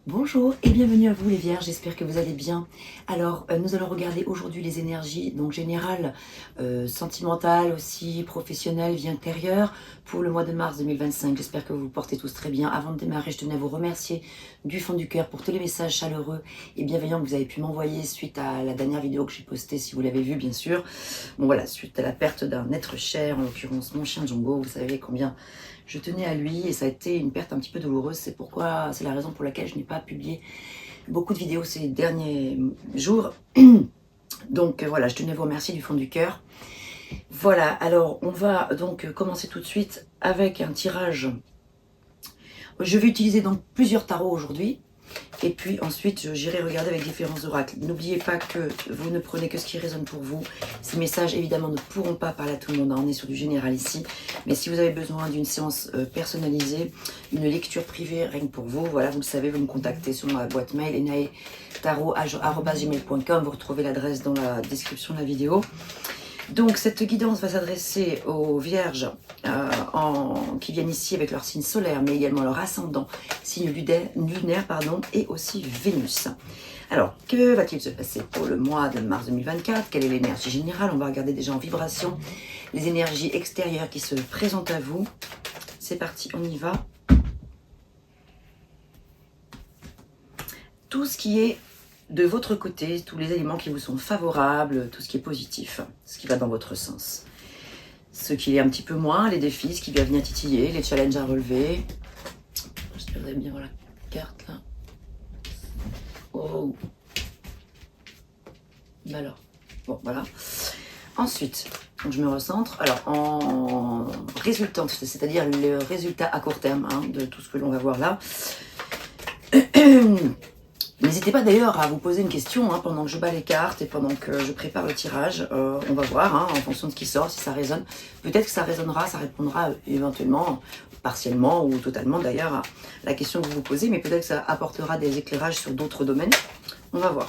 Bonjour et bienvenue à vous les Vierges, j'espère que vous allez bien. Alors, nous allons regarder aujourd'hui les énergies donc générales, sentimentales aussi, professionnelles, vie intérieure pour le mois de mars 2025. J'espère que vous vous portez tous très bien. Avant de démarrer, je tenais à vous remercier du fond du cœur pour tous les messages chaleureux et bienveillants que vous avez pu m'envoyer suite à la dernière vidéo que j'ai postée, si vous l'avez vue bien sûr. Bon voilà, suite à la perte d'un être cher, en l'occurrence mon chien Django, vous savez combien je tenais à lui et ça a été une perte un petit peu douloureuse. C'est la raison pour laquelle je n'ai pas publié beaucoup de vidéos ces derniers jours. Donc voilà, je tenais à vous remercier du fond du cœur. Voilà, alors on va donc commencer tout de suite avec un tirage. Je vais utiliser donc plusieurs tarots aujourd'hui. Et puis ensuite, j'irai regarder avec différents oracles. N'oubliez pas que vous ne prenez que ce qui résonne pour vous. Ces messages, évidemment, ne pourront pas parler à tout le monde. On est sur du général ici. Mais si vous avez besoin d'une séance personnalisée, une lecture privée, rien que pour vous, voilà, vous le savez, vous me contactez sur ma boîte mail, enaetarot@gmail.com. Vous retrouvez l'adresse dans la description de la vidéo. Donc cette guidance va s'adresser aux vierges qui viennent ici avec leur signe solaire, mais également leur ascendant, signe lunaire, et aussi Vénus. Alors, que va-t-il se passer pour le mois de mars 2024? Quelle est l'énergie générale? On va regarder déjà en vibration les énergies extérieures qui se présentent à vous. C'est parti, on y va. Tout ce qui est de votre côté, tous les éléments qui vous sont favorables, tout ce qui est positif, ce qui va dans votre sens. Ce qui est un petit peu moins, les défis, ce qui va venir titiller, les challenges à relever. J'espère que vous allez bien voir la carte là. Oh. Alors, bon voilà. Ensuite, je me recentre. Alors, en résultante, c'est-à-dire le résultat à court terme de tout ce que l'on va voir là. N'hésitez pas d'ailleurs à vous poser une question pendant que je bats les cartes et pendant que je prépare le tirage. On va voir en fonction de ce qui sort, si ça résonne. Peut-être que ça résonnera, ça répondra éventuellement, partiellement ou totalement d'ailleurs à la question que vous vous posez, mais peut-être que ça apportera des éclairages sur d'autres domaines. On va voir.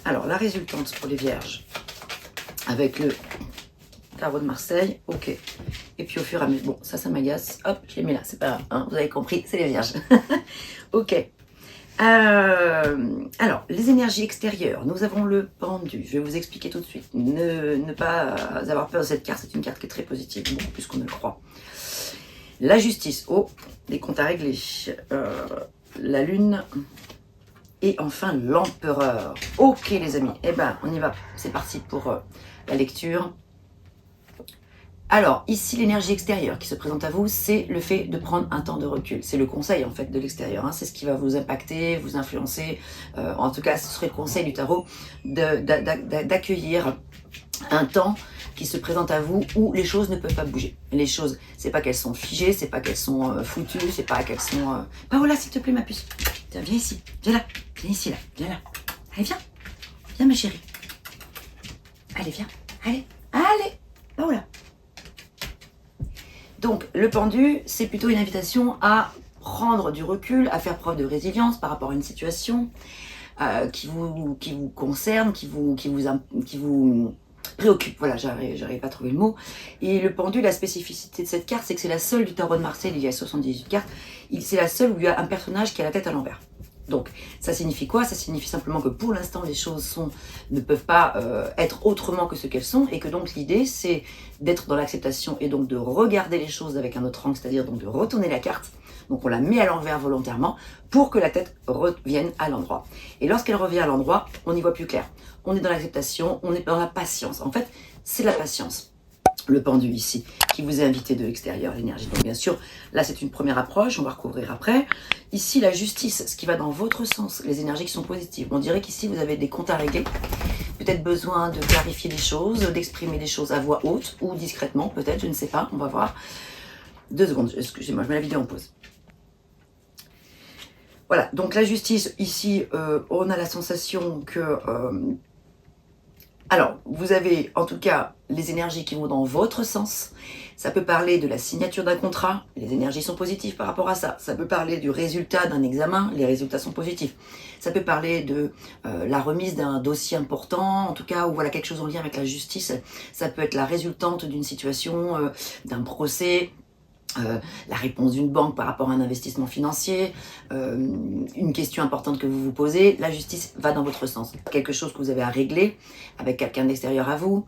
Alors, la résultante pour les vierges, avec le tarot de Marseille, ok. Et puis au fur et à mesure, bon, ça m'agace. Hop, je les mets là, c'est pas grave, vous avez compris, c'est les vierges. Ok. Alors, les énergies extérieures, nous avons le pendu. Je vais vous expliquer tout de suite. Ne pas avoir peur de cette carte, c'est une carte qui est très positive, beaucoup plus qu'on ne le croit. La justice, oh, des comptes à régler. La lune. Et enfin, l'empereur. Ok les amis, eh ben on y va. C'est parti pour la lecture. Alors, ici, l'énergie extérieure qui se présente à vous, c'est le fait de prendre un temps de recul. C'est le conseil, en fait, de l'extérieur. C'est ce qui va vous impacter, vous influencer. En tout cas, ce serait le conseil du tarot d'accueillir un temps qui se présente à vous où les choses ne peuvent pas bouger. Les choses, c'est pas qu'elles sont figées, c'est pas qu'elles sont foutues, c'est pas qu'elles sont... Paola, s'il te plaît, ma puce. Tiens, viens ici. Viens là. Viens ici, là. Viens là. Allez, viens. Viens, ma chérie. Allez, viens. Allez. Allez. Paola. Donc, le pendu, c'est plutôt une invitation à prendre du recul, à faire preuve de résilience par rapport à une situation qui vous concerne, qui vous préoccupe. Voilà, j'arrive pas à trouver le mot. Et le pendu, la spécificité de cette carte, c'est que c'est la seule du tarot de Marseille, il y a 78 cartes, c'est la seule où il y a un personnage qui a la tête à l'envers. Donc, ça signifie quoi? Ça signifie simplement que pour l'instant, les choses ne peuvent pas être autrement que ce qu'elles sont, et que donc l'idée, c'est d'être dans l'acceptation et donc de regarder les choses avec un autre angle, c'est-à-dire donc de retourner la carte. Donc, on la met à l'envers volontairement pour que la tête revienne à l'endroit. Et lorsqu'elle revient à l'endroit, on y voit plus clair. On est dans l'acceptation, on est dans la patience. En fait, c'est la patience. Le pendu ici, qui vous est invité de l'extérieur, l'énergie. Donc bien sûr, là c'est une première approche, on va recouvrir après. Ici, la justice, ce qui va dans votre sens, les énergies qui sont positives. On dirait qu'ici, vous avez des comptes à régler. Peut-être besoin de clarifier les choses, d'exprimer des choses à voix haute ou discrètement, peut-être, je ne sais pas, on va voir. 2 secondes, excusez-moi, je mets la vidéo en pause. Voilà, donc la justice, ici, on a la sensation que... alors, vous avez en tout cas les énergies qui vont dans votre sens. Ça peut parler de la signature d'un contrat, les énergies sont positives par rapport à ça. Ça peut parler du résultat d'un examen, les résultats sont positifs. Ça peut parler de la remise d'un dossier important, en tout cas, ou voilà quelque chose en lien avec la justice. Ça peut être la résultante d'une situation, d'un procès. la réponse d'une banque par rapport à un investissement financier, une question importante que vous vous posez, la justice va dans votre sens. Quelque chose que vous avez à régler avec quelqu'un d'extérieur à vous.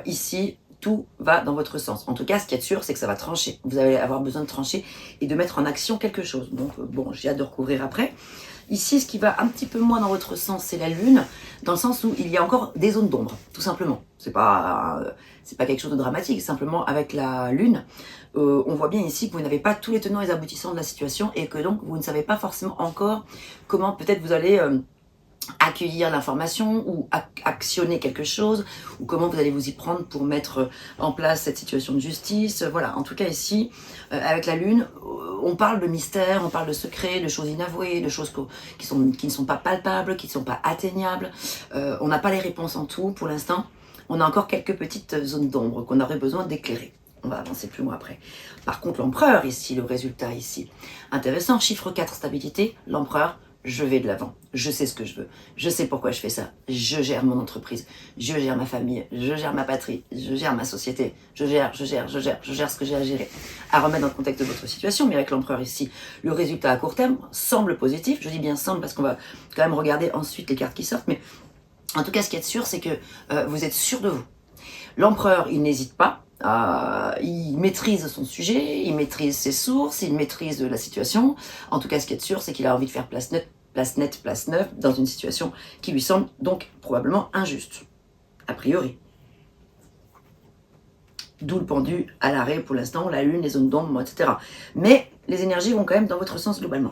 Ici, tout va dans votre sens. En tout cas, ce qu'il y a de sûr, c'est que ça va trancher. Vous allez avoir besoin de trancher et de mettre en action quelque chose. Donc, bon, j'ai hâte de recouvrir après. Ici, ce qui va un petit peu moins dans votre sens, c'est la Lune, dans le sens où il y a encore des zones d'ombre, tout simplement. C'est pas quelque chose de dramatique, simplement avec la Lune, on voit bien ici que vous n'avez pas tous les tenants et les aboutissants de la situation et que donc vous ne savez pas forcément encore comment peut-être vous allez accueillir l'information ou actionner quelque chose, ou comment vous allez vous y prendre pour mettre en place cette situation de justice. Voilà, en tout cas ici, avec la Lune, on parle de mystère, on parle de secrets, de choses inavouées, de choses qui ne sont pas palpables, qui ne sont pas atteignables. On n'a pas les réponses en tout pour l'instant. On a encore quelques petites zones d'ombre qu'on aurait besoin d'éclairer. On va avancer plus loin après. Par contre, l'empereur ici, le résultat ici. Intéressant, chiffre 4, stabilité, l'empereur, je vais de l'avant, je sais ce que je veux, je sais pourquoi je fais ça, je gère mon entreprise, je gère ma famille, je gère ma patrie, je gère ma société, je gère ce que j'ai à gérer. À remettre dans le contexte de votre situation, mais avec l'empereur ici, le résultat à court terme semble positif, je dis bien semble parce qu'on va quand même regarder ensuite les cartes qui sortent, mais en tout cas ce qui est sûr, c'est que vous êtes sûr de vous. L'empereur, il n'hésite pas, il maîtrise son sujet, il maîtrise ses sources, il maîtrise la situation. En tout cas, ce qui est sûr, c'est qu'il a envie de faire place nette, place neuve, dans une situation qui lui semble donc probablement injuste, a priori. D'où le pendu à l'arrêt pour l'instant, la lune, les zones d'ombre, etc. Mais les énergies vont quand même dans votre sens globalement.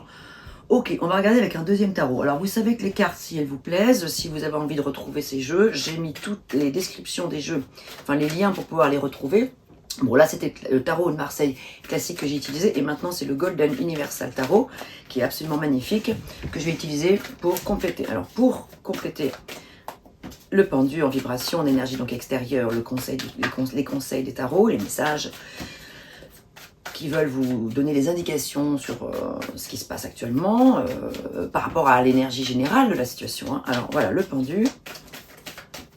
Ok, on va regarder avec un deuxième tarot. Alors vous savez que les cartes, si elles vous plaisent, si vous avez envie de retrouver ces jeux, j'ai mis toutes les descriptions des jeux, enfin les liens pour pouvoir les retrouver. Bon là c'était le tarot de Marseille classique que j'ai utilisé et maintenant c'est le Golden Universal Tarot qui est absolument magnifique que je vais utiliser pour compléter. Alors pour compléter le pendu en vibration, en énergie donc extérieure, les conseils des tarots, les messages qui veulent vous donner des indications sur ce qui se passe actuellement par rapport à l'énergie générale de la situation. Hein. Alors voilà, le pendu.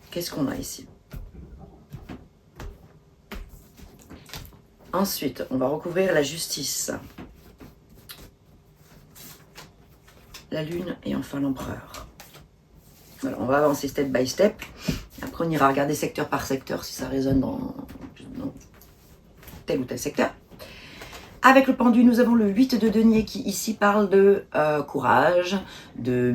Qu'est-ce qu'on a ici? Ensuite, on va recouvrir la justice, la lune et enfin l'empereur. Voilà, on va avancer step by step. Après, on ira regarder secteur par secteur si ça résonne dans tel ou tel secteur. Avec le pendu, nous avons le 8 de denier qui ici parle de courage, de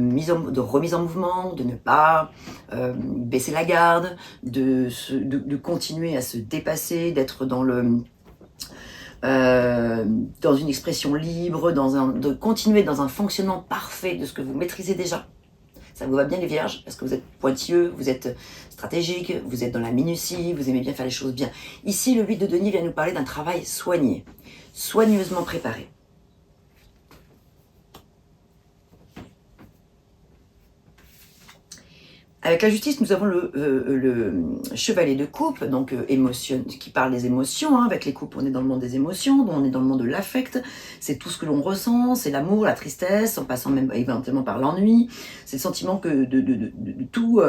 remise en mouvement, de ne pas baisser la garde, de continuer à se dépasser, d'être dans une expression libre, de continuer dans un fonctionnement parfait de ce que vous maîtrisez déjà. Ça vous va bien les vierges, parce que vous êtes pointilleux, vous êtes stratégique, vous êtes dans la minutie, vous aimez bien faire les choses bien. Ici, le 8 de denier vient nous parler d'un travail soigné, soigneusement préparé. Avec la justice, nous avons le chevalier de coupe, donc qui parle des émotions. Hein. Avec les coupes, on est dans le monde des émotions, on est dans le monde de l'affect. C'est tout ce que l'on ressent, c'est l'amour, la tristesse, en passant même éventuellement par l'ennui. C'est le sentiment que de tout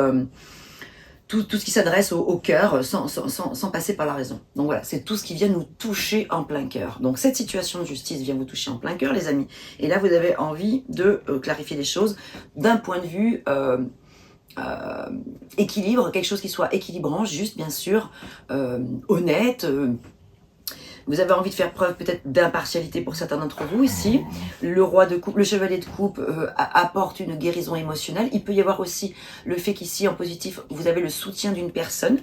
ce qui s'adresse au cœur sans passer par la raison. Donc voilà, c'est tout ce qui vient nous toucher en plein cœur. Donc cette situation de justice vient vous toucher en plein cœur, les amis. Et là, vous avez envie de clarifier les choses d'un point de vue équilibre, quelque chose qui soit équilibrant, juste bien sûr, honnête. Vous avez envie de faire preuve peut-être d'impartialité pour certains d'entre vous ici. Le roi de coupe, le chevalier de coupe apporte une guérison émotionnelle. Il peut y avoir aussi le fait qu'ici en positif, vous avez le soutien d'une personne.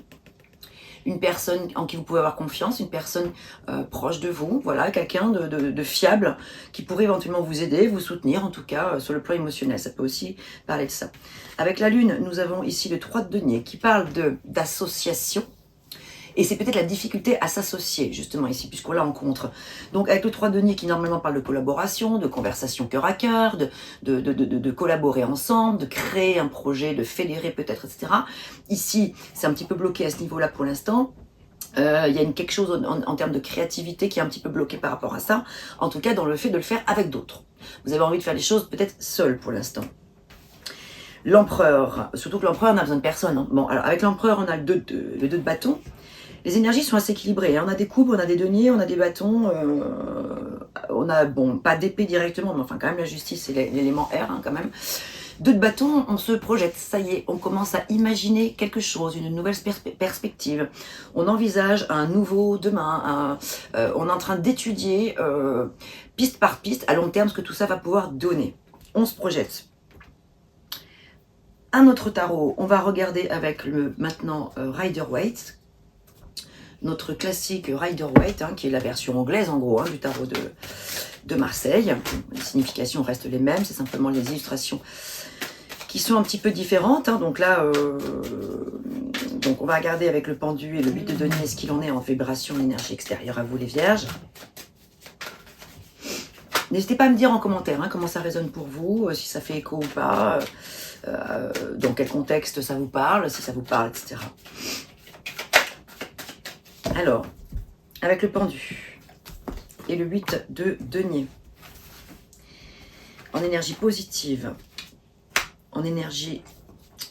Une personne en qui vous pouvez avoir confiance, une personne proche de vous, voilà, quelqu'un de fiable qui pourrait éventuellement vous aider, vous soutenir, en tout cas sur le plan émotionnel. Ça peut aussi parler de ça. Avec la lune, nous avons ici le 3 de denier qui parle d'association. Et c'est peut-être la difficulté à s'associer, justement, ici, puisqu'on la rencontre. Donc, avec le 3 de denier qui, normalement, parle de collaboration, de conversation cœur à cœur, de collaborer ensemble, de créer un projet, de fédérer peut-être, etc. Ici, c'est un petit peu bloqué à ce niveau-là pour l'instant. Il y a quelque chose en termes de créativité qui est un petit peu bloqué par rapport à ça. En tout cas, dans le fait de le faire avec d'autres. Vous avez envie de faire les choses peut-être seul pour l'instant. L'empereur, surtout que l'empereur n'a besoin de personne. Hein. Bon, alors avec l'empereur, on a le 2 de bâton. Les énergies sont assez équilibrées, hein. On a des coupes, on a des deniers, on a des bâtons, on a, bon, pas d'épée directement, mais enfin quand même la justice, c'est l'élément R, hein, quand même. Deux de bâton, on se projette, ça y est, on commence à imaginer quelque chose, une nouvelle perspective. On envisage un nouveau demain, on est en train d'étudier piste par piste, à long terme, ce que tout ça va pouvoir donner. On se projette. Un autre tarot, on va regarder avec le maintenant Rider-Waite, notre classique Rider-Waite, hein, qui est la version anglaise en gros, hein, du tarot de Marseille. Les significations restent les mêmes, c'est simplement les illustrations qui sont un petit peu différentes, hein. Donc là, donc on va regarder avec le pendu et le 8 de denier ce qu'il en est en vibration, l'énergie extérieure à vous les vierges. N'hésitez pas à me dire en commentaire, hein, comment ça résonne pour vous, si ça fait écho ou pas, dans quel contexte ça vous parle, si ça vous parle, etc. Alors, avec le pendu et le 8 de denier, en énergie positive, en énergie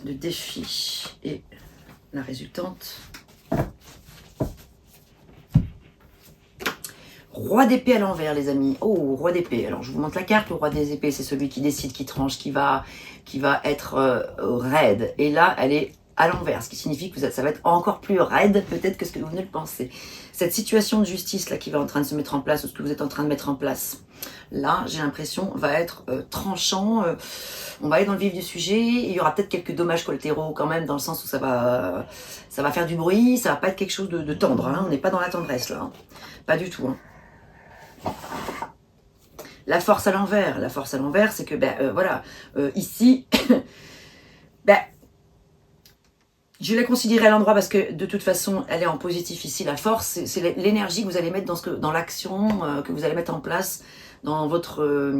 de défi et la résultante, Roi d'épée à l'envers, les amis. Oh, roi d'épée. Alors, je vous montre la carte. Le roi des épées, c'est celui qui décide, qui tranche, qui va être raide. Et là, elle est à l'envers, ce qui signifie que ça va être encore plus raide, peut-être, que ce que vous venez de penser. Cette situation de justice, là, qui va en train de se mettre en place, ou ce que vous êtes en train de mettre en place, là, j'ai l'impression, va être tranchant. On va aller dans le vif du sujet. Il y aura peut-être quelques dommages collatéraux, quand même, dans le sens où ça va faire du bruit. Ça va pas être quelque chose de tendre, hein. On n'est pas dans la tendresse, là. Hein. Pas du tout, hein. La force à l'envers, c'est que, voilà, ici, je l'ai considérée à l'endroit parce que, de toute façon, elle est en positif ici. La force, c'est l'énergie que vous allez mettre dans l'action, que vous allez mettre en place, dans votre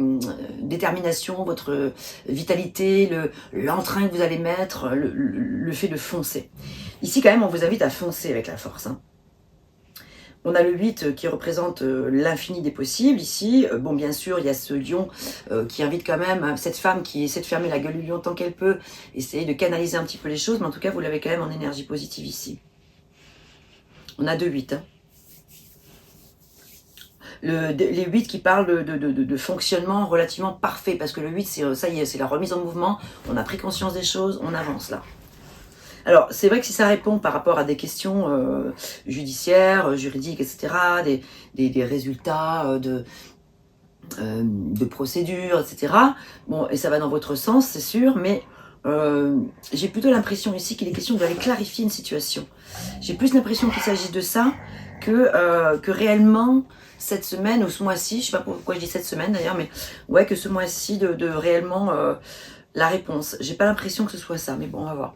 détermination, votre vitalité, l'entrain que vous allez mettre, le fait de foncer. Ici, quand même, on vous invite à foncer avec la force, hein. On a le 8 qui représente l'infini des possibles ici. Bon, bien sûr, il y a ce lion qui invite quand même cette femme qui essaie de fermer la gueule du lion tant qu'elle peut, essayer de canaliser un petit peu les choses, mais en tout cas, vous l'avez quand même en énergie positive ici. On a 2 8. Hein. Les 8 qui parlent de fonctionnement relativement parfait, parce que le 8, ça y est, c'est la remise en mouvement, on a pris conscience des choses, on avance là. Alors, c'est vrai que si ça répond par rapport à des questions judiciaires, juridiques, etc., des résultats de procédures, etc., bon, et ça va dans votre sens, c'est sûr, mais j'ai plutôt l'impression ici qu'il est question d'aller clarifier une situation. J'ai plus l'impression qu'il s'agit de ça que réellement cette semaine ou ce mois-ci, je sais pas pourquoi je dis cette semaine d'ailleurs, mais ouais, que ce mois-ci de réellement la réponse. J'ai pas l'impression que ce soit ça, mais bon, on va voir.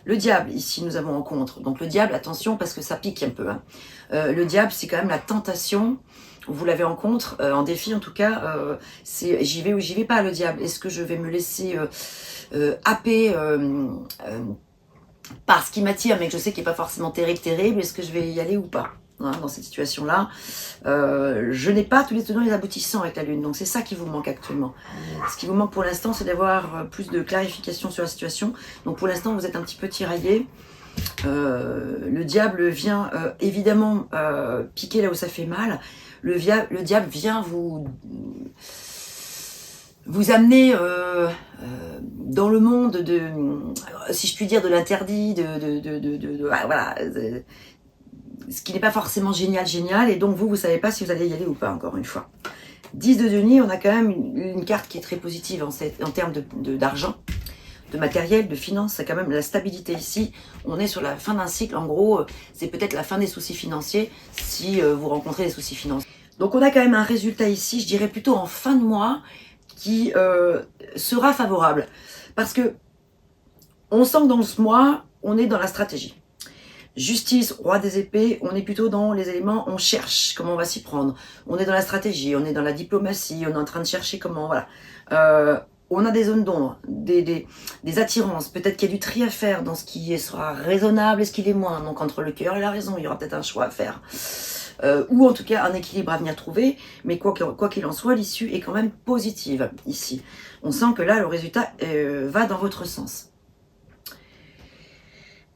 Le diable, ici, nous avons en contre. Donc le diable, attention, parce que ça pique un peu. Hein. Le diable, c'est quand même la tentation. Vous l'avez en contre, en défi en tout cas. C'est j'y vais ou j'y vais pas, le diable. Est-ce que je vais me laisser happer par ce qui m'attire, mais que je sais qu'il n'est pas forcément terrible. Est-ce que je vais y aller ou pas, hein, dans cette situation-là? Je n'ai pas tous les tenants et les aboutissants avec la Lune, donc c'est ça qui vous manque actuellement. Ce qui vous manque pour l'instant, c'est d'avoir plus de clarification sur la situation. Donc pour l'instant, vous êtes un petit peu tiraillé. Le diable vient évidemment piquer là où ça fait mal. Le diable vient vous amener dans le monde si je puis dire, de l'interdit, voilà, ce qui n'est pas forcément génial, et donc vous savez pas si vous allez y aller ou pas, encore une fois. 10 de denier, on a quand même une carte qui est très positive en termes d'argent, de matériel, de finances, c'est quand même la stabilité ici. On est sur la fin d'un cycle, en gros, c'est peut-être la fin des soucis financiers, si vous rencontrez des soucis financiers. Donc on a quand même un résultat ici, je dirais plutôt en fin de mois, qui sera favorable. Parce que on sent que dans ce mois, on est dans la stratégie. Justice, roi des épées, on est plutôt dans les éléments, on cherche comment on va s'y prendre. On est dans la stratégie, on est dans la diplomatie, on est en train de chercher comment, voilà. On a des zones d'ombre, des attirances, peut-être qu'il y a du tri à faire dans ce qui sera raisonnable et ce qui l'est moins. Donc entre le cœur et la raison, il y aura peut-être un choix à faire. Ou en tout cas un équilibre à venir trouver, mais quoi qu'il en soit, l'issue est quand même positive ici. On sent que là, le résultat va dans votre sens.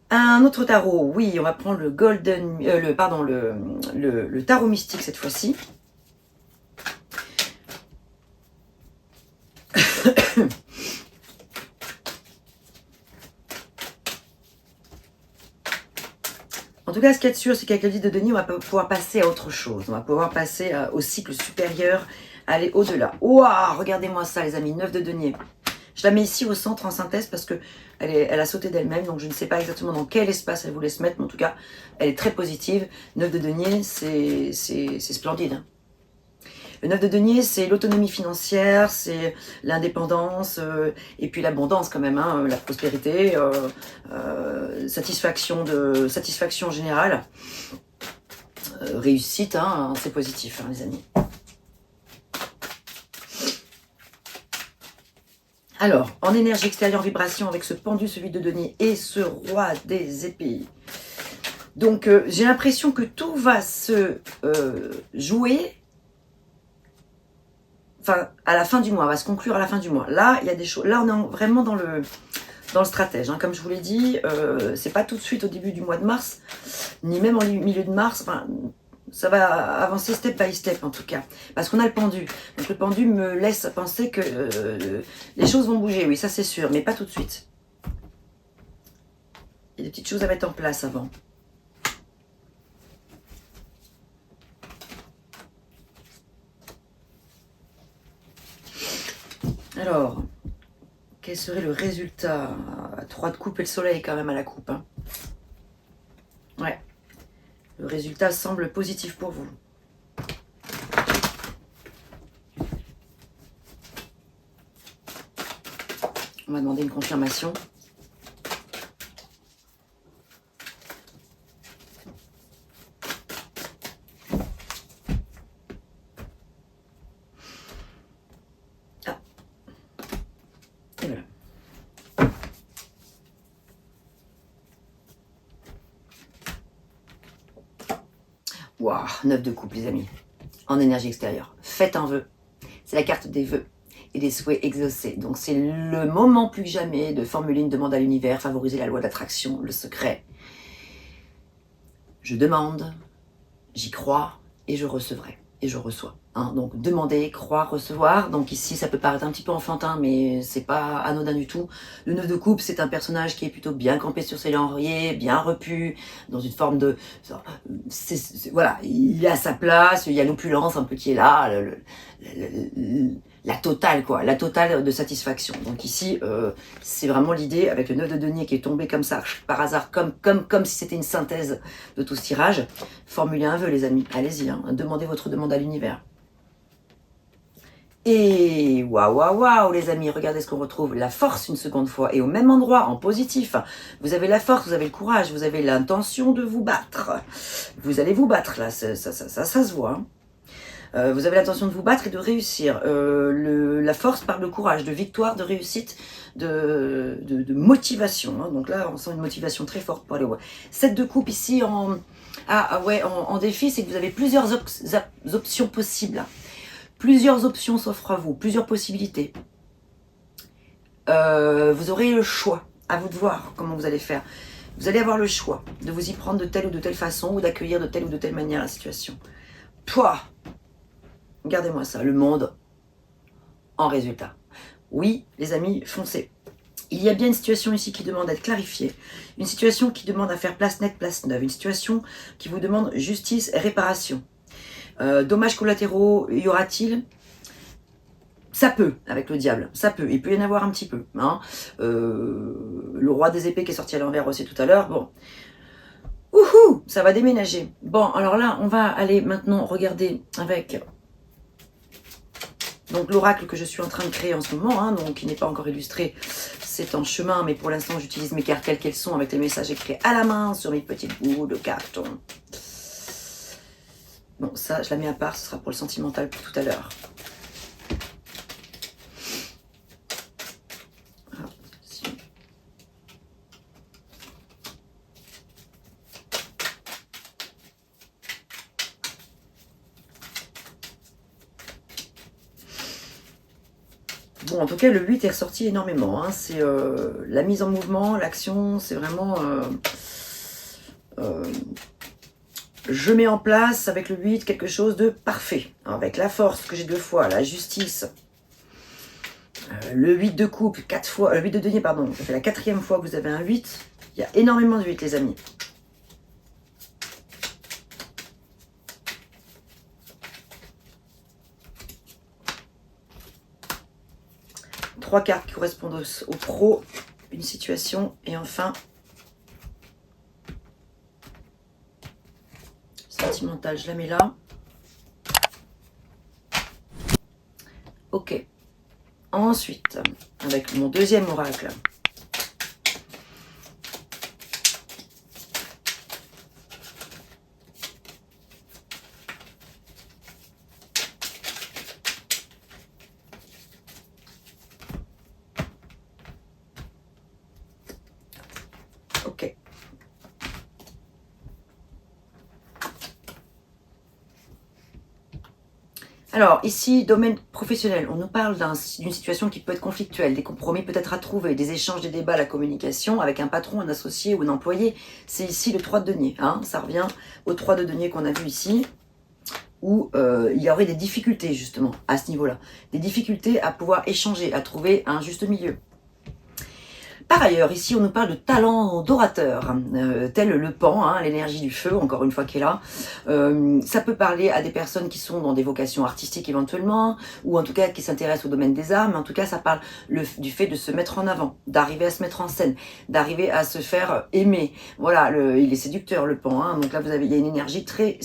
Un autre tarot, oui, on va prendre le Golden, pardon, le tarot mystique cette fois-ci. En tout cas, ce qu'il y a de sûr, c'est qu'avec le 10 de denier, on va pouvoir passer à autre chose. On va pouvoir passer au cycle supérieur, aller au-delà. Waouh, regardez-moi ça, les amis, 9 de denier. Je la mets ici au centre en synthèse parce que elle a sauté d'elle-même, donc je ne sais pas exactement dans quel espace elle voulait se mettre, mais en tout cas, elle est très positive. 9 de denier, c'est splendide. Hein. Le 9 de denier, c'est l'autonomie financière, c'est l'indépendance, et puis l'abondance quand même, hein, la prospérité, satisfaction générale, réussite, hein, c'est positif, hein, les amis. Alors, en énergie extérieure, vibration, avec ce pendu, ce 8 de denier et ce roi des épées. Donc, j'ai l'impression que tout va se jouer, enfin, à la fin du mois, va se conclure à la fin du mois. Là, il y a des choses. Là, on est vraiment dans le stratège. Hein. Comme je vous l'ai dit, c'est pas tout de suite au début du mois de mars, ni même au milieu de mars. Enfin, ça va avancer step by step en tout cas, parce qu'on a le pendu. Donc le pendu me laisse penser que les choses vont bouger, oui, ça c'est sûr, mais pas tout de suite. Il y a des petites choses à mettre en place avant. Alors, quel serait le résultat? 3 de coupe et le soleil quand même à la coupe. Hein. Ouais. Le résultat semble positif pour vous. On va demander une confirmation. Ah. Et voilà. Waouh, 9 de coupe, les amis. En énergie extérieure. Faites un vœu. C'est la carte des vœux et des souhaits exaucés. Donc c'est le moment plus que jamais de formuler une demande à l'univers, favoriser la loi d'attraction, le secret. Je demande, j'y crois et je recevrai. Et je reçois. Hein. Donc demander, croire, recevoir. Donc ici ça peut paraître un petit peu enfantin, mais c'est pas anodin du tout. Le 9 de coupe, c'est un personnage qui est plutôt bien campé sur ses lauriers, bien repu, dans une forme de... voilà, il a sa place, il y a l'opulence un peu qui est là, la totale quoi, la totale de satisfaction. Donc ici, c'est vraiment l'idée avec le 9 de denier qui est tombé comme ça, par hasard, comme si c'était une synthèse de tout ce tirage. Formulez un vœu les amis, allez-y, hein, demandez votre demande à l'univers. Et waouh les amis, regardez ce qu'on retrouve, la force une seconde fois, et au même endroit, en positif. Vous avez la force, vous avez le courage, vous avez l'intention de vous battre. Vous allez vous battre là, ça se voit. Hein. Vous avez l'intention de vous battre et de réussir. La force par le courage, de victoire, de réussite, de motivation. Hein. Donc là, on sent une motivation très forte pour aller au 7 de coupe ici en défi, c'est que vous avez plusieurs options possibles. Plusieurs options s'offrent à vous, plusieurs possibilités. Vous aurez le choix, à vous de voir comment vous allez faire. Vous allez avoir le choix de vous y prendre de telle ou de telle façon ou d'accueillir de telle ou de telle manière la situation. Pouah! Regardez-moi ça, le monde en résultat. Oui, les amis, foncez. Il y a bien une situation ici qui demande à être clarifiée, une situation qui demande à faire place nette, place neuve, une situation qui vous demande justice et réparation. Dommages collatéraux, y aura-t-il? Ça peut, avec le diable, ça peut. Il peut y en avoir un petit peu. Hein. Le roi des épées qui est sorti à l'envers aussi tout à l'heure. Bon. Ouhou, ça va déménager. Bon, alors là, on va aller maintenant regarder avec donc l'oracle que je suis en train de créer en ce moment, hein, donc qui n'est pas encore illustré, c'est en chemin, mais pour l'instant j'utilise mes cartes telles qu'elles sont avec les messages écrits à la main sur mes petites bouts de carton. Bon, ça je la mets à part, ce sera pour le sentimental pour tout à l'heure. Bon, en tout cas, le 8 est ressorti énormément. Hein. C'est la mise en mouvement, l'action, c'est vraiment... je mets en place avec le 8 quelque chose de parfait. Avec la force que j'ai 2 fois, la justice, le 8 de coupe 4 fois, le 8 de denier, pardon, ça fait la 4e fois que vous avez un 8. Il y a énormément de 8, les amis. Trois cartes qui correspondent au pro, une situation, et enfin, sentimental, je la mets là. Ok. Ensuite, avec mon deuxième oracle. Ok. Alors, ici, domaine professionnel, on nous parle d'une situation qui peut être conflictuelle, des compromis peut-être à trouver, des échanges, des débats, la communication avec un patron, un associé ou un employé. C'est ici le 3 de denier. Hein, ça revient au 3 de denier qu'on a vu ici, où il y aurait des difficultés justement à ce niveau-là. Des difficultés à pouvoir échanger, à trouver un juste milieu. Par ailleurs, ici, on nous parle de talent d'orateur, tel le pan, hein, l'énergie du feu, encore une fois, qui est là. Ça peut parler à des personnes qui sont dans des vocations artistiques éventuellement, ou en tout cas qui s'intéressent au domaine des arts, mais en tout cas, ça parle du fait de se mettre en avant, d'arriver à se mettre en scène, d'arriver à se faire aimer. Voilà, il est séducteur, le pan. Hein, donc là, il y a une énergie très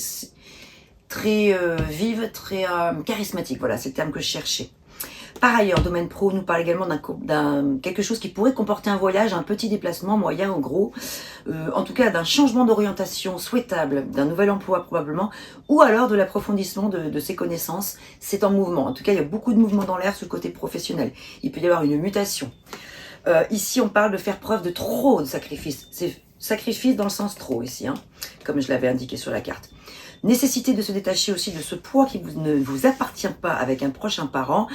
vive, très charismatique. Voilà, c'est le terme que je cherchais. Par ailleurs, domaine pro nous parle également d'un quelque chose qui pourrait comporter un voyage, un petit déplacement, moyen ou gros, en tout cas d'un changement d'orientation souhaitable, d'un nouvel emploi probablement, ou alors de l'approfondissement de ses connaissances. C'est en mouvement. En tout cas, il y a beaucoup de mouvements dans l'air sur le côté professionnel. Il peut y avoir une mutation. Ici, on parle de faire preuve de trop de sacrifice. C'est sacrifice dans le sens trop ici, hein, comme je l'avais indiqué sur la carte. Nécessité de se détacher aussi de ce poids qui ne vous appartient pas avec un proche, un parent,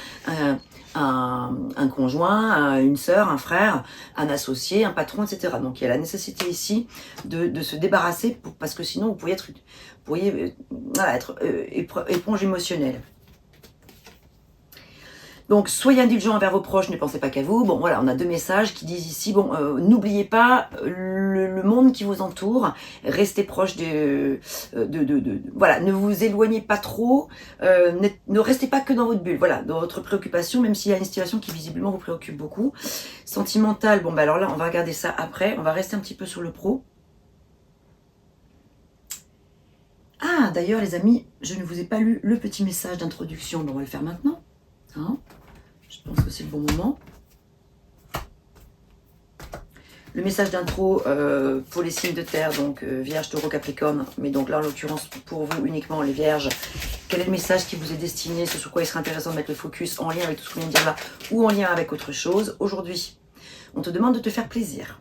un conjoint, une sœur, un frère, un associé, un patron, etc. Donc il y a la nécessité ici de se débarrasser parce que sinon vous pourriez être éponge émotionnelle. Donc, soyez indulgents envers vos proches, ne pensez pas qu'à vous. Bon, voilà, on a 2 messages qui disent ici, bon, n'oubliez pas le monde qui vous entoure, restez proche voilà, ne vous éloignez pas trop, ne restez pas que dans votre bulle, voilà, dans votre préoccupation, même s'il y a une situation qui visiblement vous préoccupe beaucoup. Sentimental, bon, bah alors là, on va regarder ça après, on va rester un petit peu sur le pro. Ah, d'ailleurs, les amis, je ne vous ai pas lu le petit message d'introduction, bon, on va le faire maintenant, hein. Je pense que c'est le bon moment. Le message d'intro pour les signes de terre, donc Vierge, Taureau, Capricorne, mais donc là en l'occurrence pour vous uniquement les Vierges. Quel est le message qui vous est destiné, ce sur quoi il serait intéressant de mettre le focus en lien avec tout ce qu'on vient de dire là ou en lien avec autre chose. Aujourd'hui, on te demande de te faire plaisir.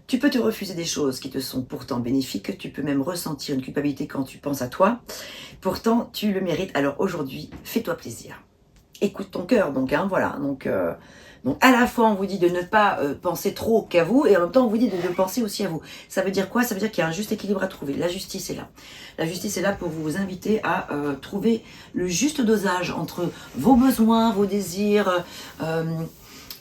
Tu peux te refuser des choses qui te sont pourtant bénéfiques, tu peux même ressentir une culpabilité quand tu penses à toi. Pourtant, tu le mérites, alors aujourd'hui, fais-toi plaisir. Écoute ton cœur, donc, hein, voilà. Donc à la fois, on vous dit de ne pas penser trop qu'à vous, et en même temps, on vous dit de penser aussi à vous. Ça veut dire quoi? Ça veut dire qu'il y a un juste équilibre à trouver. La justice est là. La justice est là pour vous inviter à trouver le juste dosage entre vos besoins, vos désirs,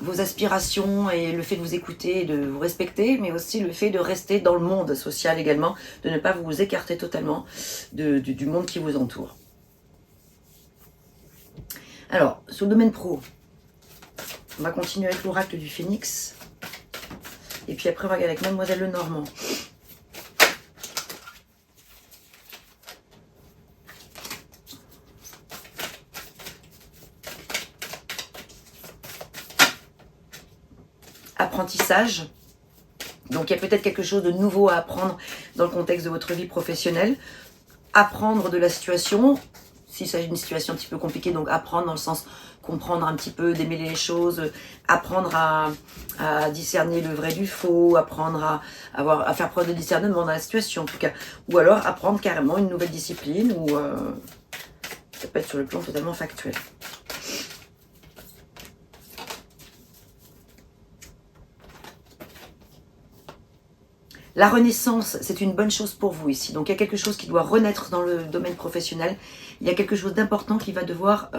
vos aspirations et le fait de vous écouter, de vous respecter, mais aussi le fait de rester dans le monde social également, de ne pas vous écarter totalement du monde qui vous entoure. Alors, sur le domaine pro, on va continuer avec l'oracle du Phénix. Et puis après, on va regarder avec Mademoiselle Lenormand. Apprentissage. Donc, il y a peut-être quelque chose de nouveau à apprendre dans le contexte de votre vie professionnelle. Apprendre de la situation. S'il s'agit d'une situation un petit peu compliquée, donc apprendre dans le sens comprendre un petit peu, démêler les choses, apprendre à discerner le vrai du faux, apprendre à faire preuve de discernement dans la situation en tout cas, ou alors apprendre carrément une nouvelle discipline, ou ça peut être sur le plan totalement factuel. La renaissance, c'est une bonne chose pour vous ici. Donc il y a quelque chose qui doit renaître dans le domaine professionnel. Il y a quelque chose d'important qui va devoir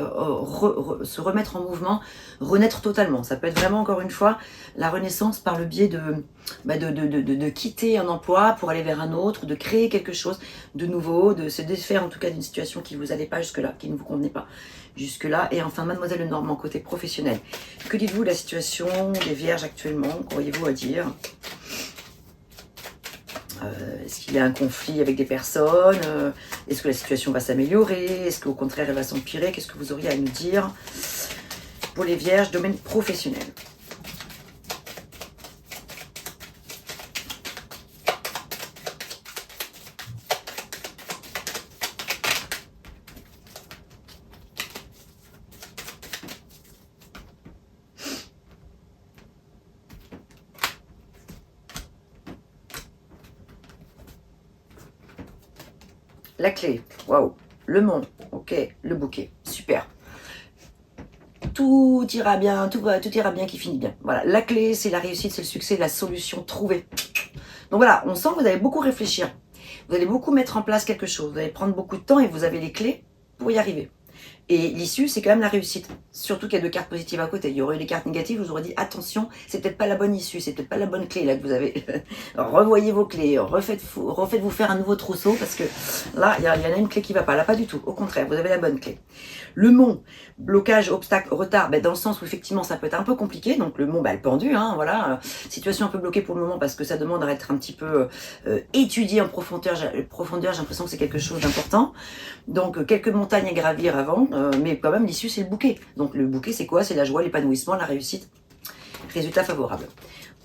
se remettre en mouvement, renaître totalement. Ça peut être vraiment, encore une fois, la renaissance par le biais de quitter un emploi pour aller vers un autre, de créer quelque chose de nouveau, de se défaire en tout cas d'une situation qui ne vous allait pas jusque-là, qui ne vous convenait pas jusque-là. Et enfin, Mademoiselle Lenormand, côté professionnel. Que dites-vous de la situation des Vierges actuellement? Qu'auriez-vous à dire? Est-ce qu'il y a un conflit avec des personnes? Est-ce que la situation va s'améliorer? Est-ce qu'au contraire elle va s'empirer? Qu'est-ce que vous auriez à nous dire pour les Vierges, domaine professionnel? La clé, waouh, le mont, ok, le bouquet, super. Tout ira bien, tout ira bien qui finit bien. Voilà, la clé, c'est la réussite, c'est le succès, la solution trouvée. Donc voilà, on sent que vous allez beaucoup réfléchir. Vous allez beaucoup mettre en place quelque chose. Vous allez prendre beaucoup de temps et vous avez les clés pour y arriver. Et l'issue, c'est quand même la réussite. Surtout qu'il y a 2 cartes positives à côté. Il y aurait eu des cartes négatives, je vous aurais dit attention, c'est peut-être pas la bonne issue, c'est peut-être pas la bonne clé là que vous avez. Revoyez vos clés, refaites-vous faire un nouveau trousseau parce que là, il y en a une clé qui va pas. Là, pas du tout. Au contraire, vous avez la bonne clé. Le mont, blocage, obstacle, retard, dans le sens où effectivement ça peut être un peu compliqué. Donc le mont, le pendu, voilà. Situation un peu bloquée pour le moment parce que ça demande à être un petit peu étudié en profondeur. J'ai l'impression que c'est quelque chose d'important. Donc quelques montagnes à gravir avant, mais quand même l'issue c'est le bouquet. Donc le bouquet c'est quoi? C'est la joie, l'épanouissement, la réussite, résultat favorable.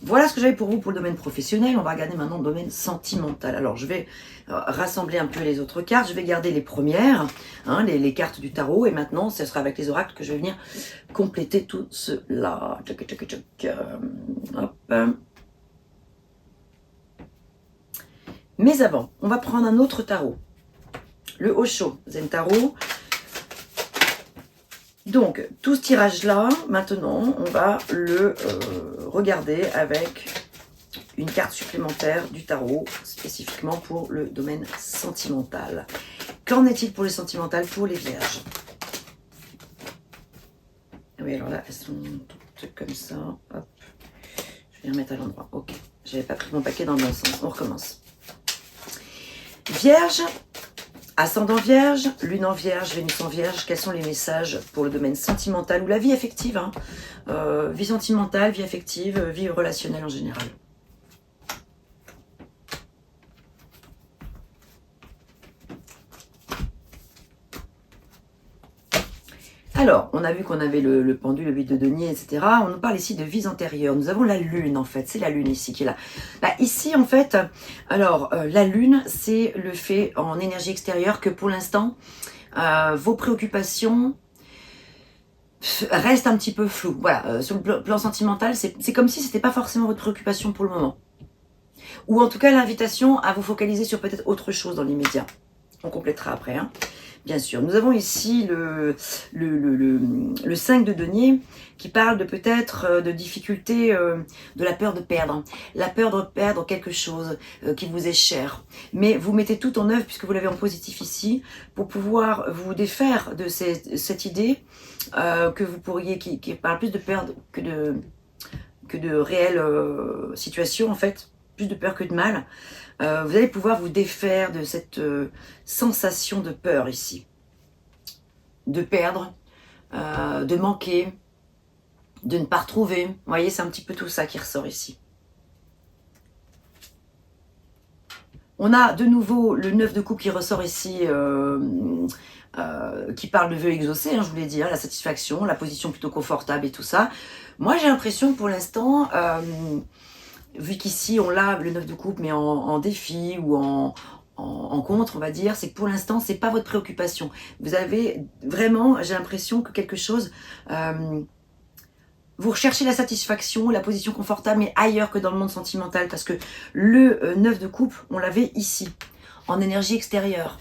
Voilà ce que j'avais pour vous pour le domaine professionnel. On va regarder maintenant le domaine sentimental. Alors je vais rassembler un peu les autres cartes. Je vais garder les premières, les cartes du tarot. Et maintenant ce sera avec les oracles que je vais venir compléter tout cela. Hop. Mais avant, on va prendre un autre tarot. Le Osho Zen Tarot. Donc, tout ce tirage-là, maintenant, on va le regarder avec une carte supplémentaire du tarot, spécifiquement pour le domaine sentimental. Qu'en est-il pour les sentimentales, pour les Vierges? Oui, alors là, elles sont toutes comme ça. Hop. Je vais les remettre à l'endroit. Ok. J'avais pas pris mon paquet dans le bon sens. On recommence. Vierge. Ascendant Vierge, Lune en Vierge, Vénus en Vierge, quels sont les messages pour le domaine sentimental ou la vie affective, vie sentimentale, vie affective, vie relationnelle en général? Alors, on a vu qu'on avait le pendu, le 8 de denier, etc. On nous parle ici de vies antérieures. Nous avons la lune, en fait. C'est la lune ici qui est là. Ici, en fait, alors, la lune, c'est le fait en énergie extérieure que pour l'instant, vos préoccupations restent un petit peu floues. Voilà, sur le plan sentimental, c'est comme si ce n'était pas forcément votre préoccupation pour le moment. Ou en tout cas, l'invitation à vous focaliser sur peut-être autre chose dans l'immédiat. On complétera après, bien sûr. Nous avons ici le 5 de denier qui parle de peut-être de difficultés, de la peur de perdre. La peur de perdre quelque chose qui vous est cher. Mais vous mettez tout en œuvre, puisque vous l'avez en positif ici, pour pouvoir vous défaire de cette idée que vous pourriez, qui parle plus de perdre que de réelles situations, en fait. Plus de peur que de mal. Vous allez pouvoir vous défaire de cette sensation de peur ici. De perdre, de manquer, de ne pas retrouver. Vous voyez, c'est un petit peu tout ça qui ressort ici. On a de nouveau le 9 de coupe qui ressort ici, qui parle de vœux exaucés, je vous l'ai dit, la satisfaction, la position plutôt confortable et tout ça. Moi, j'ai l'impression que pour l'instant... vu qu'ici on l'a le 9 de coupe mais en défi ou en contre, on va dire, c'est que pour l'instant c'est pas votre préoccupation. Vous avez vraiment, j'ai l'impression que quelque chose, vous recherchez la satisfaction, la position confortable, mais ailleurs que dans le monde sentimental, parce que le 9 de coupe, on l'avait ici, en énergie extérieure.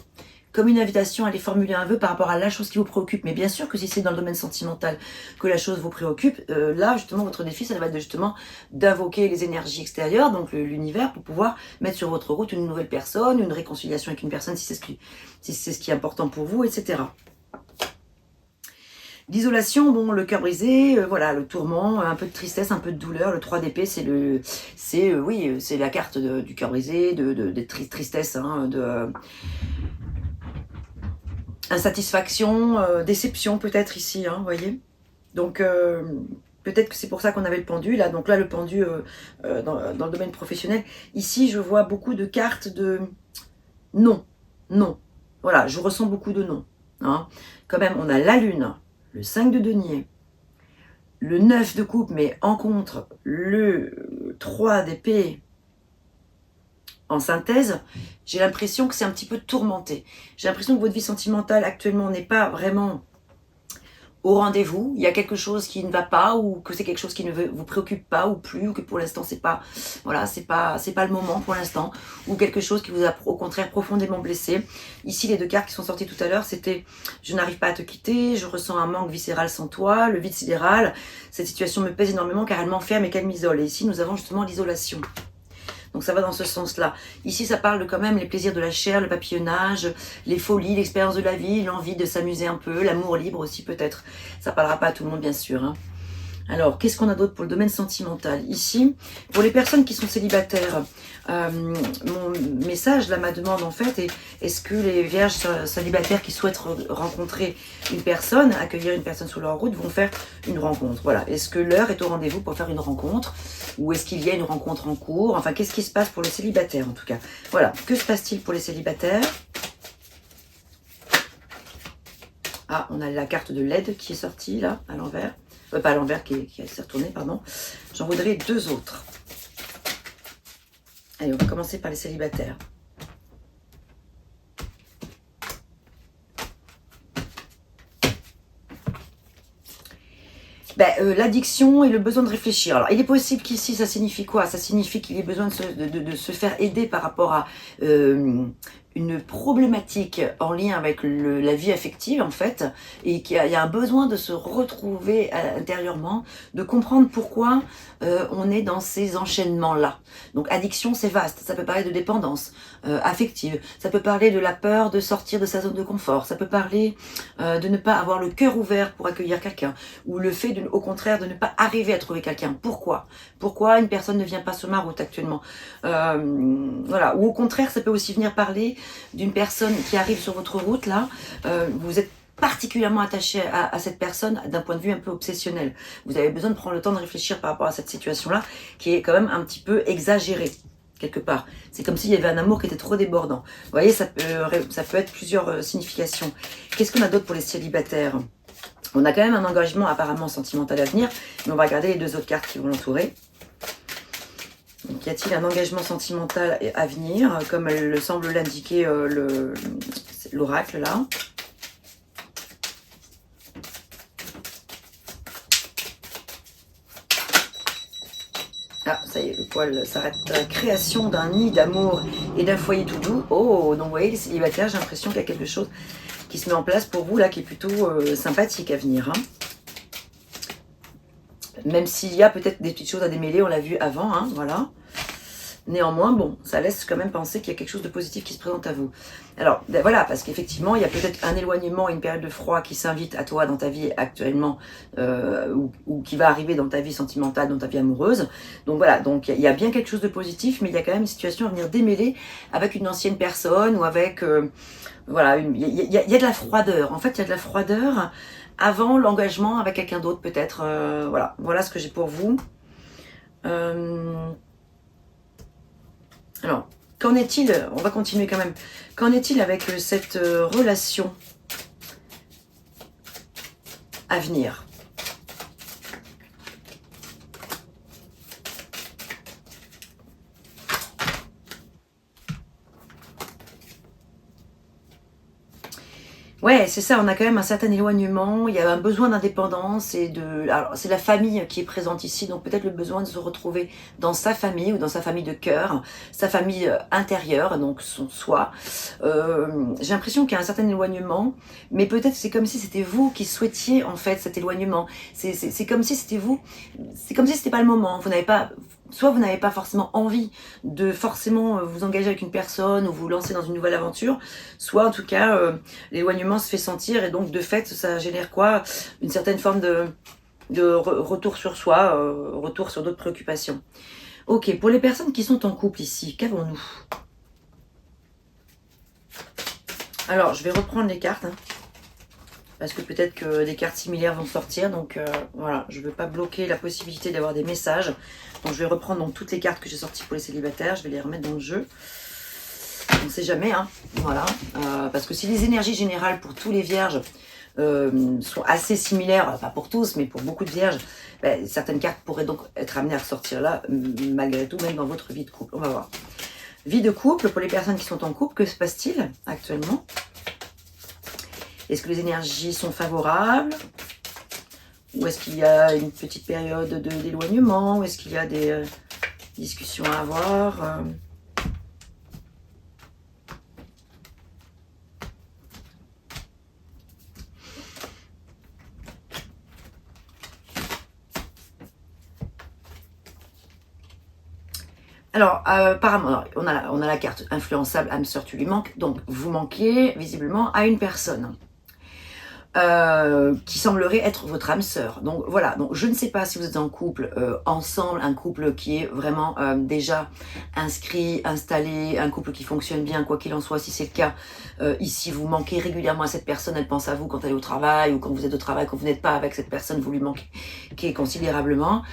comme une invitation à aller formuler un vœu par rapport à la chose qui vous préoccupe. Mais bien sûr que si c'est dans le domaine sentimental que la chose vous préoccupe, là justement votre défi, ça va être justement d'invoquer les énergies extérieures, donc l'univers, pour pouvoir mettre sur votre route une nouvelle personne, une réconciliation avec une personne si c'est ce qui est important pour vous, etc. L'isolation, bon, le cœur brisé, voilà, le tourment, un peu de tristesse, un peu de douleur. Le 3 d'épée, c'est la carte du cœur brisé, de tristesse, hein, de insatisfaction, déception peut-être ici, hein, vous voyez. Donc peut-être que c'est pour ça qu'on avait le pendu là. Donc là, le pendu dans le domaine professionnel. Ici, je vois beaucoup de cartes de non, non. Voilà, je ressens beaucoup de non. Hein. Quand même, on a la lune, le 5 de denier, le 9 de coupe, mais en contre, le 3 d'épée en synthèse, j'ai l'impression que c'est un petit peu tourmenté. J'ai l'impression que votre vie sentimentale actuellement n'est pas vraiment au rendez-vous. Il y a quelque chose qui ne va pas, ou que c'est quelque chose qui ne vous préoccupe pas ou plus, ou que pour l'instant c'est pas, voilà, c'est pas le moment pour l'instant, ou quelque chose qui vous a au contraire profondément blessé. Ici, les deux cartes qui sont sorties tout à l'heure, c'était je n'arrive pas à te quitter, je ressens un manque viscéral sans toi, le vide sidéral. Cette situation me pèse énormément car elle m'enferme et qu'elle m'isole. Et ici, nous avons justement l'isolation. Donc ça va dans ce sens-là. Ici, ça parle de quand même les plaisirs de la chair, le papillonnage, les folies, l'expérience de la vie, l'envie de s'amuser un peu, l'amour libre aussi peut-être. Ça parlera pas à tout le monde bien sûr. Hein. Alors, qu'est-ce qu'on a d'autre pour le domaine sentimental? Ici, pour les personnes qui sont célibataires, mon message, là, ma demande en fait, est-ce que les vierges célibataires qui souhaitent rencontrer une personne, accueillir une personne sur leur route, vont faire une rencontre? Voilà. Est-ce que l'heure est au rendez-vous pour faire une rencontre? Ou est-ce qu'il y a une rencontre en cours? Enfin, qu'est-ce qui se passe pour les célibataires en tout cas? Voilà. Que se passe-t-il pour les célibataires? Ah, on a la carte de l'aide qui est sortie là, à l'envers. Pas à l'envers, qui s'est retourné, pardon. J'en voudrais deux autres. Allez, on va commencer par les célibataires. L'addiction et le besoin de réfléchir. Alors, il est possible qu'ici, ça signifie quoi? Ça signifie qu'il ait besoin de se faire aider par rapport à une problématique en lien avec la vie affective, en fait, et qu'il y a un besoin de se retrouver intérieurement, de comprendre pourquoi on est dans ces enchaînements-là. Donc, addiction, c'est vaste. Ça peut parler de dépendance affective. Ça peut parler de la peur de sortir de sa zone de confort. Ça peut parler de ne pas avoir le cœur ouvert pour accueillir quelqu'un. Ou le fait, au contraire, de ne pas arriver à trouver quelqu'un. Pourquoi? Pourquoi une personne ne vient pas sur ma route actuellement? Voilà. Ou au contraire, ça peut aussi venir parler d'une personne qui arrive sur votre route, là. Vous êtes particulièrement attaché à cette personne d'un point de vue un peu obsessionnel. Vous avez besoin de prendre le temps de réfléchir par rapport à cette situation-là, qui est quand même un petit peu exagérée, quelque part. C'est comme s'il y avait un amour qui était trop débordant. Vous voyez, ça peut être plusieurs significations. Qu'est-ce qu'on a d'autre pour les célibataires? On a quand même un engagement apparemment sentimental à venir, mais on va regarder les deux autres cartes qui vont l'entourer. Donc, y a-t-il un engagement sentimental à venir, comme elle semble l'indiquer l'oracle là? Ah, ça y est, le poil s'arrête. La création d'un nid d'amour et d'un foyer tout doux. Oh, donc vous voyez, les célibataires, j'ai l'impression qu'il y a quelque chose qui se met en place pour vous, là, qui est plutôt sympathique à venir. Hein. Même s'il y a peut-être des petites choses à démêler, on l'a vu avant, hein, voilà. Néanmoins, bon, ça laisse quand même penser qu'il y a quelque chose de positif qui se présente à vous. Alors, ben voilà, parce qu'effectivement, il y a peut-être un éloignement, une période de froid qui s'invite à toi dans ta vie actuellement, ou qui va arriver dans ta vie sentimentale, dans ta vie amoureuse. Donc voilà, donc il y a bien quelque chose de positif, mais il y a quand même une situation à venir démêler avec une ancienne personne, ou avec... voilà, il y a de la froideur. En fait, il y a de la froideur avant l'engagement avec quelqu'un d'autre, peut-être. Voilà ce que j'ai pour vous. Alors, qu'en est-il? On va continuer quand même. Qu'en est-il avec cette relation à venir? Ouais, c'est ça, on a quand même un certain éloignement, il y a un besoin d'indépendance et de... Alors, c'est la famille qui est présente ici, donc peut-être le besoin de se retrouver dans sa famille ou dans sa famille de cœur, sa famille intérieure, donc son soi. J'ai l'impression qu'il y a un certain éloignement, mais peut-être c'est comme si c'était vous qui souhaitiez en fait cet éloignement. C'est comme si c'était vous, c'est comme si c'était pas le moment. Vous n'avez pas... Soit vous n'avez pas forcément envie de forcément vous engager avec une personne ou vous lancer dans une nouvelle aventure, soit en tout cas l'éloignement se fait sentir et donc de fait ça génère quoi? Une certaine forme de retour sur soi, retour sur d'autres préoccupations. Ok, pour les personnes qui sont en couple ici, qu'avons-nous? Alors je vais reprendre les cartes, hein, parce que peut-être que des cartes similaires vont sortir, donc voilà, je ne veux pas bloquer la possibilité d'avoir des messages. Donc je vais reprendre donc toutes les cartes que j'ai sorties pour les célibataires, je vais les remettre dans le jeu. On ne sait jamais, hein, voilà, parce que si les énergies générales pour tous les vierges sont assez similaires, pas pour tous, mais pour beaucoup de vierges, ben, certaines cartes pourraient donc être amenées à ressortir là, malgré tout, même dans votre vie de couple. On va voir. Vie de couple, pour les personnes qui sont en couple, que se passe-t-il actuellement? Est-ce que les énergies sont favorables? Ou est-ce qu'il y a une petite période d'éloignement? Ou est-ce qu'il y a des discussions à avoir? Alors, apparemment, alors, on a la carte influençable, âme sœur, tu lui manques. Donc, vous manquez visiblement à une personne qui semblerait être votre âme sœur. Donc, voilà. Donc, je ne sais pas si vous êtes en couple ensemble, un couple qui est vraiment déjà inscrit, installé, un couple qui fonctionne bien, quoi qu'il en soit, si c'est le cas. Ici, vous manquez régulièrement à cette personne, elle pense à vous quand elle est au travail ou quand vous êtes au travail, quand vous n'êtes pas avec cette personne, vous lui manquez considérablement.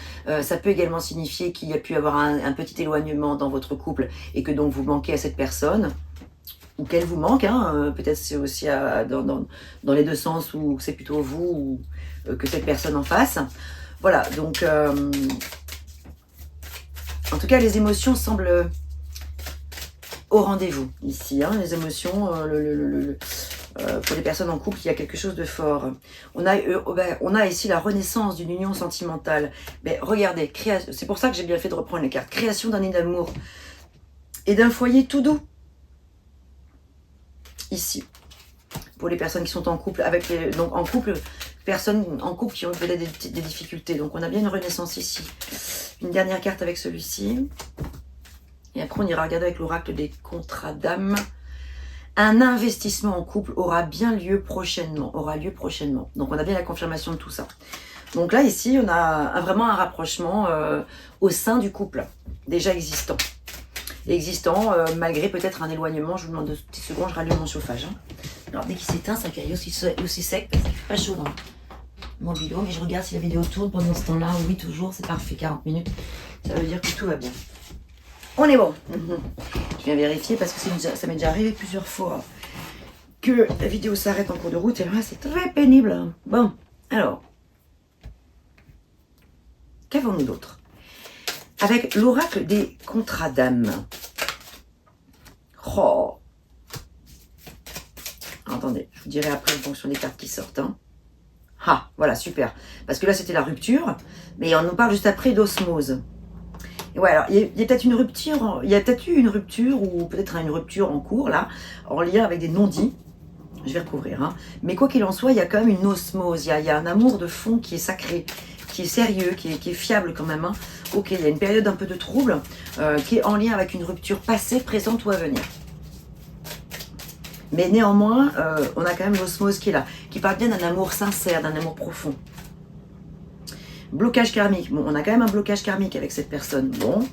Ça peut également signifier qu'il y a pu avoir un petit éloignement dans votre couple et que donc vous manquez à cette personne ou qu'elle vous manque, hein, peut-être c'est aussi dans les deux sens où c'est plutôt vous ou que cette personne en face. Voilà, donc en tout cas les émotions semblent au rendez-vous ici, hein, les émotions, pour les personnes en couple, il y a quelque chose de fort. On a ici la renaissance d'une union sentimentale. Mais regardez, c'est pour ça que j'ai bien fait de reprendre les cartes. Création d'un nid d'amour et d'un foyer tout doux. Ici, pour les personnes qui sont en couple, donc en couple, personnes en couple qui ont peut-être des difficultés. Donc on a bien une renaissance ici. Une dernière carte avec celui-ci. Et après on ira regarder avec l'oracle des contrats d'âme. Un investissement en couple aura lieu prochainement. Donc on a bien la confirmation de tout ça. Donc là ici on a vraiment un rapprochement au sein du couple déjà existant. Malgré peut-être un éloignement. Je vous demande 2 petites secondes, je rallume mon chauffage. Hein. Alors dès qu'il s'éteint, ça caille aussi sec parce qu'il ne fait pas chaud dans mon bidon. Mais je regarde si la vidéo tourne pendant ce temps-là. Oui, toujours, c'est parfait, 40 minutes. Ça veut dire que tout va bien. On est bon. Je viens vérifier parce que ça m'est déjà arrivé plusieurs fois que la vidéo s'arrête en cours de route. Et là, c'est très pénible. Bon, alors. Qu'avons-nous d'autre? Avec l'oracle des contrats d'âme. Oh. Attendez, je vous dirai après en fonction des cartes qui sortent. Hein. Ah, voilà, super. Parce que là, c'était la rupture. Mais on nous parle juste après d'osmose. Et ouais, alors, il y a peut-être une rupture. Il y a peut-être eu une rupture ou peut-être une rupture en cours, là, en lien avec des non-dits. Je vais recouvrir. Hein. Mais quoi qu'il en soit, il y a quand même une osmose. Il y a un amour de fond qui est sacré, qui est sérieux, qui est fiable quand même. Hein. Ok, il y a une période un peu de trouble qui est en lien avec une rupture passée, présente ou à venir. Mais néanmoins, on a quand même l'osmose qui est là, qui parle bien d'un amour sincère, d'un amour profond. Blocage karmique. Bon, on a quand même un blocage karmique avec cette personne. Bon.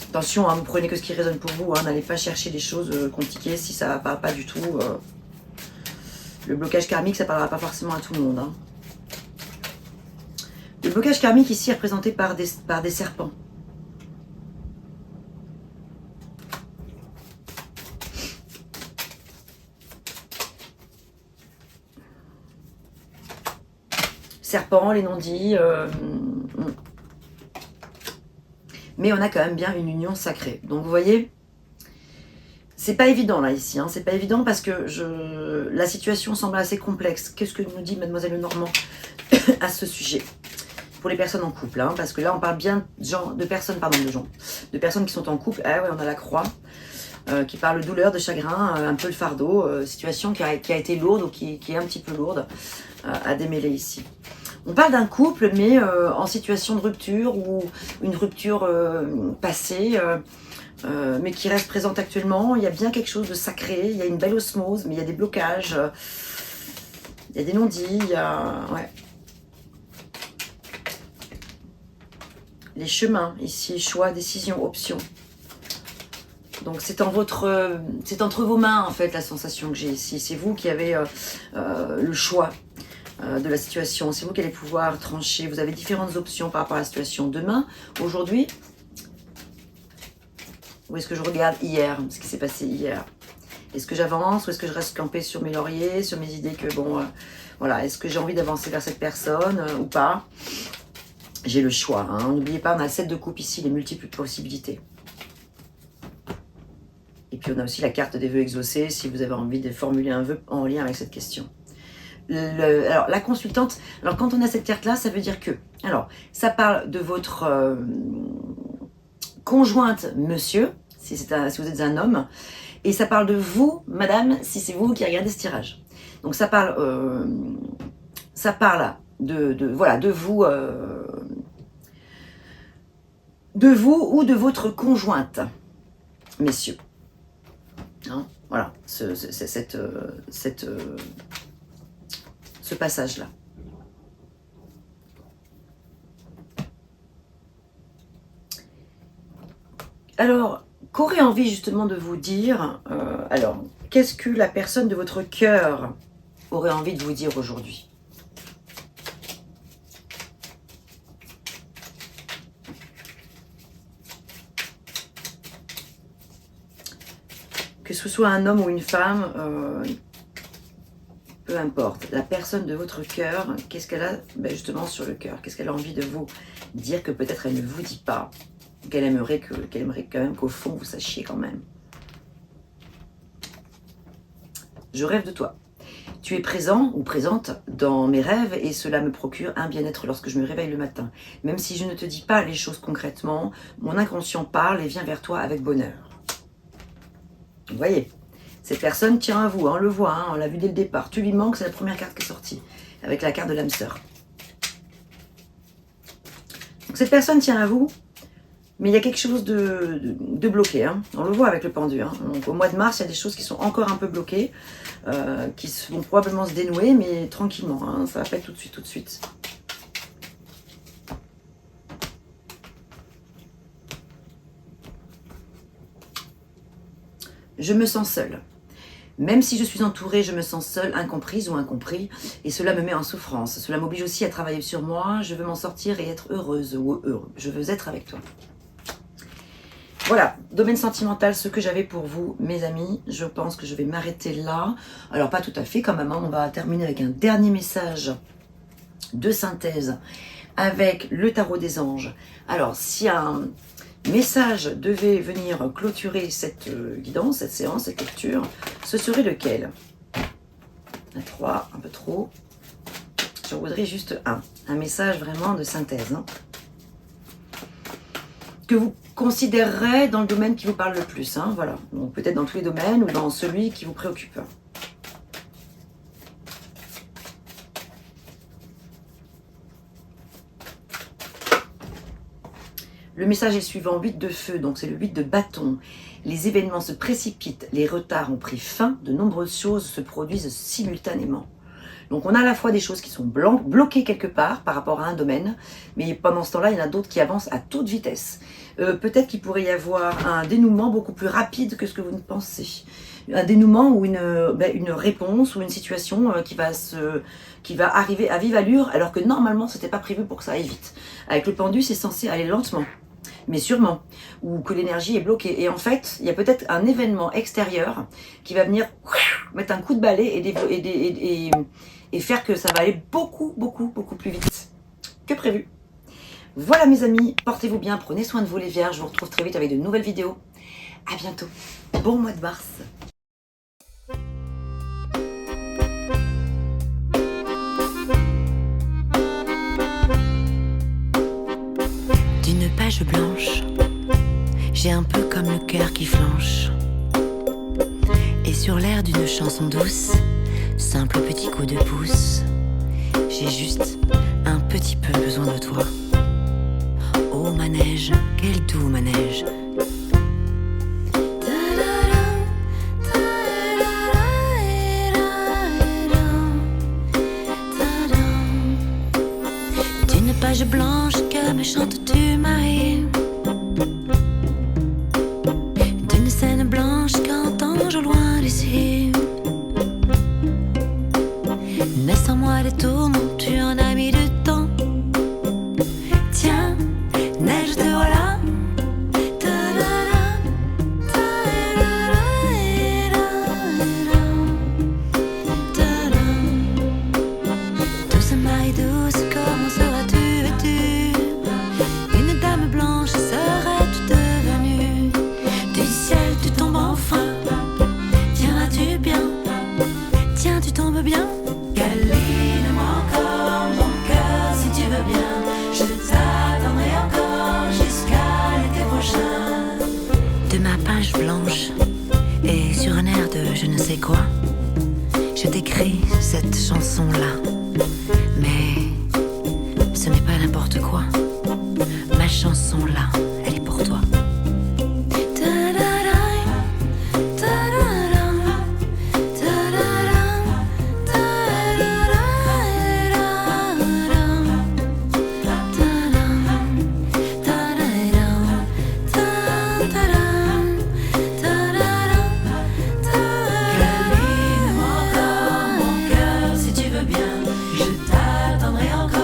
Attention, hein, vous prenez que ce qui résonne pour vous. Hein, n'allez pas chercher des choses compliquées si ça ne parle pas du tout. Le blocage karmique, ça ne parlera pas forcément à tout le monde. Hein. Le blocage karmique ici est représenté par des serpents. Serpents, les non-dits. Mais on a quand même bien une union sacrée. Donc vous voyez, c'est pas évident là ici, hein. C'est pas évident parce que la situation semble assez complexe. Qu'est-ce que nous dit Mademoiselle Lenormand à ce sujet pour les personnes en couple, hein, parce que là on parle bien de personnes qui sont en couple. Ah ouais, on a la croix qui parle de douleur, de chagrin, un peu le fardeau, situation qui a été lourde ou qui est un petit peu lourde à démêler ici. On parle d'un couple mais en situation de rupture ou une rupture passée, mais qui reste présente actuellement. Il y a bien quelque chose de sacré, il y a une belle osmose, mais il y a des blocages, il y a des non-dits, il y a... Ouais. Les chemins, ici, choix, décision, option. Donc c'est entre vos mains en fait la sensation que j'ai ici. C'est vous qui avez le choix de la situation. C'est vous qui allez pouvoir trancher. Vous avez différentes options par rapport à la situation. Demain, aujourd'hui, où est-ce que je regarde hier, ce qui s'est passé hier? Est-ce que j'avance ou est-ce que je reste campée sur mes lauriers, sur mes idées que bon, voilà, est-ce que j'ai envie d'avancer vers cette personne ou pas? J'ai le choix, hein. N'oubliez pas, on a le 7 de coupe ici, les multiples possibilités. Et puis on a aussi la carte des vœux exaucés, si vous avez envie de formuler un vœu en lien avec cette question. Alors la consultante, alors quand on a cette carte-là, ça veut dire que, alors ça parle de votre conjointe, monsieur, si vous êtes un homme, et ça parle de vous, madame, si c'est vous qui regardez ce tirage. Donc ça parle voilà, de vous ou de votre conjointe, messieurs. Hein, voilà, ce passage-là. Alors, qu'aurait envie justement de vous dire, alors, qu'est-ce que la personne de votre cœur aurait envie de vous dire aujourd'hui? Que ce soit un homme ou une femme, peu importe. La personne de votre cœur, qu'est-ce qu'elle a justement sur le cœur? Qu'est-ce qu'elle a envie de vous dire que peut-être elle ne vous dit pas? Qu'elle aimerait quand même qu'au fond vous sachiez quand même. Je rêve de toi. Tu es présent ou présente dans mes rêves et cela me procure un bien-être lorsque je me réveille le matin. Même si je ne te dis pas les choses concrètement, mon inconscient parle et vient vers toi avec bonheur. Vous voyez, cette personne tient à vous, hein, on le voit, hein, on l'a vu dès le départ. Tu lui manques, c'est la première carte qui est sortie, avec la carte de l'âme sœur. Donc cette personne tient à vous, mais il y a quelque chose de bloqué. Hein. On le voit avec le pendu. Hein. Donc, au mois de mars, il y a des choses qui sont encore un peu bloquées, qui vont probablement se dénouer, mais tranquillement. Hein. Ça ne va pas être tout de suite, tout de suite. Je me sens seule. Même si je suis entourée, je me sens seule, incomprise ou incompris, et cela me met en souffrance. Cela m'oblige aussi à travailler sur moi. Je veux m'en sortir et être heureuse ou heureux. Je veux être avec toi. Voilà, domaine sentimental, ce que j'avais pour vous, mes amis. Je pense que je vais m'arrêter là. Alors, pas tout à fait quand même. Hein. On va terminer avec un dernier message de synthèse avec le tarot des anges. Alors, si un message devait venir clôturer cette guidance, cette séance, cette lecture, ce serait lequel? Un 3, un peu trop. J'en voudrais juste un message vraiment de synthèse. Hein, que vous considérerez dans le domaine qui vous parle le plus. Hein, voilà. Donc peut-être dans tous les domaines ou dans celui qui vous préoccupe. Le message est suivant, 8 de feu, donc c'est le 8 de bâton. Les événements se précipitent, les retards ont pris fin, de nombreuses choses se produisent simultanément. Donc on a à la fois des choses qui sont bloquées quelque part par rapport à un domaine, mais pendant ce temps-là, il y en a d'autres qui avancent à toute vitesse. Peut-être qu'il pourrait y avoir un dénouement beaucoup plus rapide que ce que vous ne pensez. Un dénouement ou une réponse ou une situation qui va arriver à vive allure, alors que normalement, ce n'était pas prévu pour que ça aille vite. Avec le pendu, c'est censé aller lentement, mais sûrement, ou que l'énergie est bloquée. Et en fait, il y a peut-être un événement extérieur qui va venir mettre un coup de balai et faire que ça va aller beaucoup plus vite que prévu. Voilà mes amis, portez-vous bien, prenez soin de vous les vierges, je vous retrouve très vite avec de nouvelles vidéos. À bientôt. Bon mois de mars. D'une page blanche, j'ai un peu comme le cœur qui flanche. Et sur l'air d'une chanson douce, simple petit coup de pouce, j'ai juste un petit peu besoin de toi. Oh manège, quel doux manège. D'une page blanche que me chantes-tu Marie, d'une scène blanche qu'entends-je au loin d'ici. Mais sans moi les tourments, tu en as mis du temps. Tiens, neige te voilà. Douce Marie douce, comment seras-tu vêtue? Une dame blanche serais-tu devenue? Du ciel tu tombes enfin. Tiendras-tu bien? Tiens, tu tombes bien? Câline-moi encore mon cœur si tu veux bien. Je t'attendrai encore jusqu'à l'été prochain. De ma page blanche et sur un air de je ne sais quoi, je t'écris cette chanson-là. Mais ce n'est pas n'importe quoi. Ma chanson-là, elle est pour toi. Câline-moi encore mon cœur si tu veux bien. Je t'attendrai encore.